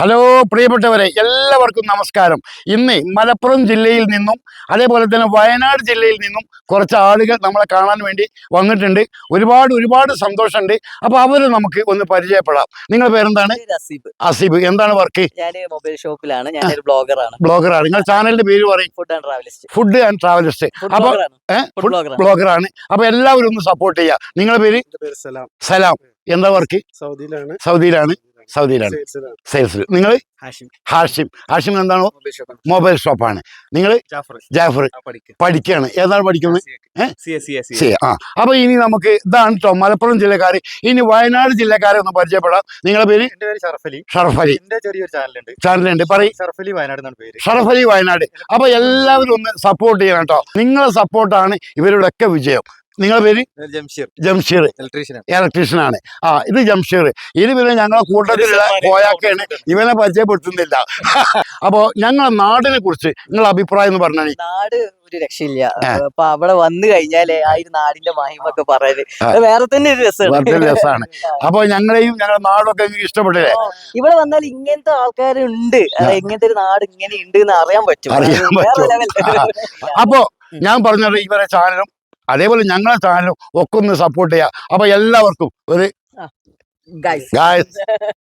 Hello പ്രിയപ്പെട്ടവരെ, എല്ലാവർക്കും നമസ്കാരം. ഇന്ന് മലപ്പുറം ജില്ലയിൽ നിന്നും അതേപോലെ തന്നെ വയനാട് ജില്ലയിൽ നിന്നും കുറച്ച് ആളുകൾ നമ്മളെ കാണാൻ വേണ്ടി വന്നിട്ടുണ്ട്. ഒരുപാട് സന്തോഷമുണ്ട്. അപ്പോൾ അവർ നമുക്ക് ഒന്ന് പരിചയപ്പെടാം. നിങ്ങളുടെ പേരെന്താണ്? അസീബ്. എന്താണ് വർക്ക്? ഞാൻ മൊബൈൽ ഷോപ്പിലാണ്. ഞാനൊരു ബ്ലോഗറാണ്. നിങ്ങൾ ചാനലിന്റെ പേര് പറയും. Food and Travelist. അപ്പോൾ ബ്ലോഗറാണ്. അപ്പോൾ എല്ലാവരും ഒന്ന് സപ്പോർട്ട് ചെയ്യുക. നിങ്ങളുടെ പേര്? സലാം. എന്താ വർക്ക്? സൗദിയിലാണ്. സെയിൽസ്. നിങ്ങൾ? ഹാഷിം. എന്താണോ? മൊബൈൽ ഷോപ്പാണ്. നിങ്ങൾ? ജാഫർ. പഠിക്കുകയാണ്. ഏതാണ് പഠിക്കുന്നത്? അപ്പൊ ഇനി നമുക്ക് ഇതാണ് കേട്ടോ മലപ്പുറം ജില്ലക്കാർ. ഇനി വയനാട് ജില്ലക്കാരെ ഒന്ന് പരിചയപ്പെടാം. നിങ്ങളുടെ പേര്? ഷറഫലി. ചാനലുണ്ട്. പറയും. ഷറഫലി വയനാട്. അപ്പൊ എല്ലാവരും ഒന്ന് സപ്പോർട്ട് ചെയ്യണം കേട്ടോ. നിങ്ങളെ സപ്പോർട്ടാണ് ഇവരുടെ ഒക്കെ വിജയം. നിങ്ങളുടെ പേര്? ജംഷീർ. ഇലക്ട്രീഷ്യനാണ്. ഇത് ജംഷീർ. ഇത് പിന്നെ ഞങ്ങളെ കൂട്ടത്തിലുള്ള കോയാക്കാണ്. ഇവനെ പരിചയപ്പെടുത്തുന്നില്ല. അപ്പോ ഞങ്ങളെ നാടിനെ കുറിച്ച് നിങ്ങളുടെ അഭിപ്രായം എന്ന് പറഞ്ഞാൽ? നാട് ഒരു രക്ഷയില്ല. അപ്പൊ അവിടെ വന്നു കഴിഞ്ഞാല് ആ ഒരു നാടിന്റെ മഹിമൊക്കെ പറയാന് വേറെ തന്നെ ഒരു രസമാണ്. അപ്പൊ ഞങ്ങളെയും ഞങ്ങളുടെ നാടൊക്കെ ഇഷ്ടപ്പെട്ടില്ലേ? ഇവിടെ വന്നാൽ ഇങ്ങനത്തെ ആൾക്കാരുണ്ട്, ഇങ്ങനത്തെ ഒരു നാട് ഇങ്ങനെ ഉണ്ട് എന്ന് അറിയാൻ പറ്റും. അപ്പോ ഞാൻ പറഞ്ഞത് ഇവരെ ചാനലും അതേപോലെ ഞങ്ങളെ ചാനലും ഒക്കെ ഒന്ന് സപ്പോർട്ട് ചെയ്യാം. അപ്പൊ എല്ലാവർക്കും ഒരു ഗായ്സ്